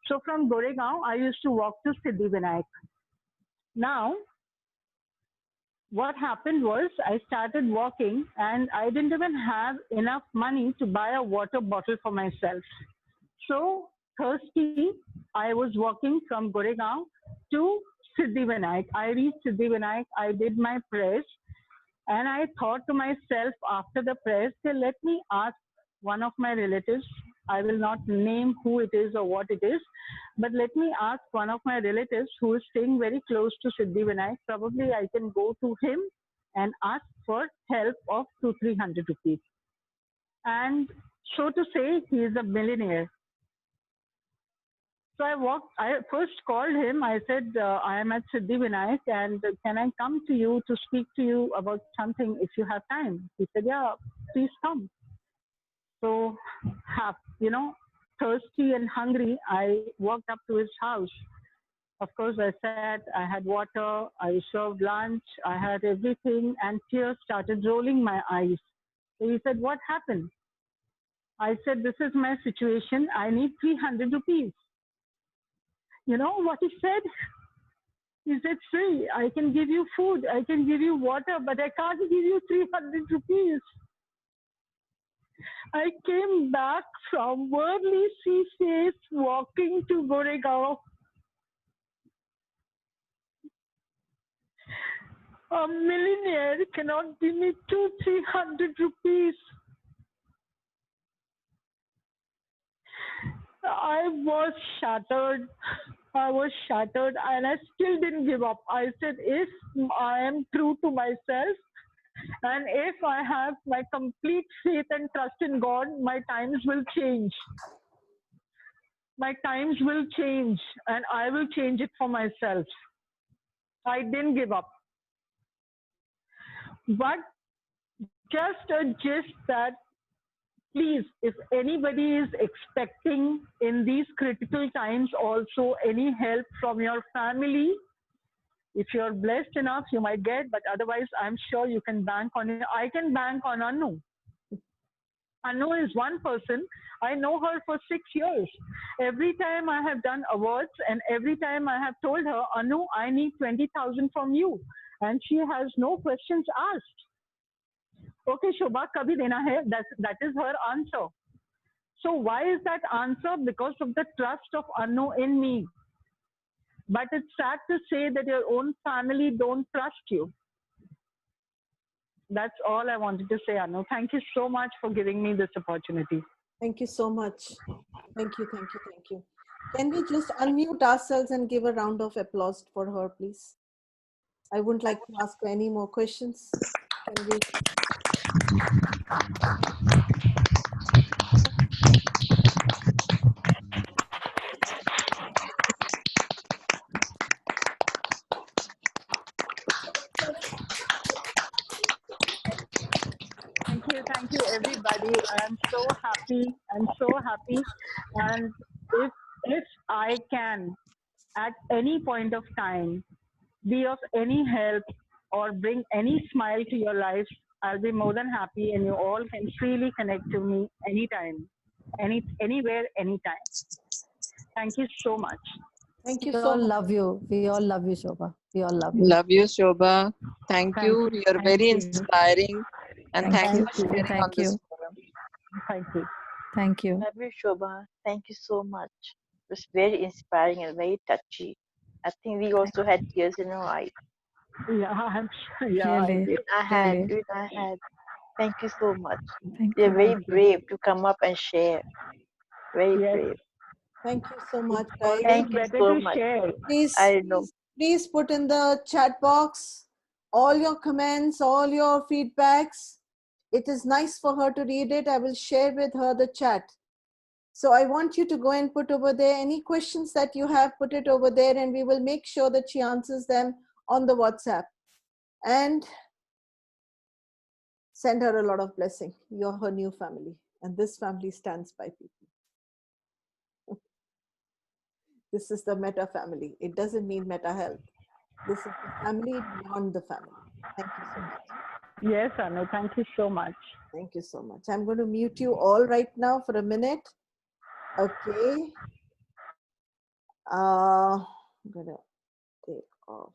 So from Goregaon, I used to walk to Siddhivinayak. Now, what happened was I started walking, and I didn't even have enough money to buy a water bottle for myself. So thirsty, I was walking from Goregaon to Siddhivinayak. I reached Siddhivinayak. I did my prayers, and I thought to myself after the prayers, let me ask one of my relatives. I will not name who it is or what it is, but let me ask one of my relatives who is staying very close to Siddhivinayak. Probably I can go to him and ask for help of 200-300 rupees. And so to say, he is a millionaire. So I first called him. I said, I am at Siddhivinayak and can I come to you to speak to you about something if you have time? He said, yeah, please come. So, thirsty and hungry, I walked up to his house. Of course, I sat, I had water, I served lunch, I had everything, and tears started rolling my eyes. So he said, what happened? I said, this is my situation. I need 300 rupees. You know what he said? He said, free. I can give you food. I can give you water, but I can't give you 300 rupees. I came back from Worli Seaface walking to Goregaon. A millionaire cannot give me 200-300 rupees. I was shattered. And I still didn't give up. I said, if I am true to myself and if I have my complete faith and trust in God, my times will change. My times will change and I will change it for myself. I didn't give up. But just a gist that please, if anybody is expecting in these critical times also any help from your family, if you're blessed enough, you might get, but otherwise, I'm sure you can bank on it. I can bank on Anu. Anu is one person. I know her for 6 years. Every time I have done awards and every time I have told her, Anu, I need 20,000 from you. And she has no questions asked. Okay, Shobha, kabhi dena hai. That is her answer. So why is that answer? Because of the trust of Anu in me. But it's sad to say that your own family don't trust you. That's all I wanted to say, Anu. Thank you so much for giving me this opportunity. Thank you so much. Thank you. Can we just unmute ourselves and give a round of applause for her, please? I wouldn't like to ask her any more questions. Can we? Thank you, everybody. I'm so happy. And if I can, at any point of time, be of any help or bring any smile to your life, I'll be more than happy. And you all can freely connect to me anytime, anywhere, anytime. Thank you so much. Thank you We so all much. love you. We all love you, Shobha. We all love you. Love you, Shobha. Thank you. You're very inspiring. And thanks for sharing on this forum. Thank you. Thank you. Love you, Shobha. Thank you so much. It was very inspiring and very touchy. I think we also had tears in our eyes. Yeah, I'm sure. Yeah, Really. I did. Really. I had. Thank you so much. Thank You're you. very brave to come up and share. Very Yes. brave. Thank you so much, guys. Thank you Better so to much. share. Please put in the chat box all your comments, all your feedbacks. It is nice for her to read it. I will share with her the chat. So I want you to go and put over there any questions that you have, put it over there, and we will make sure that she answers them on the WhatsApp. And send her a lot of blessing. You're her new family, and this family stands by people. This is the Meta family. It doesn't mean Meta Health. This is the family beyond the family. Thank you so much. Yes, Anu, thank you so much. Thank you so much. I'm going to mute you all right now for a minute. Okay. I'm going to take off.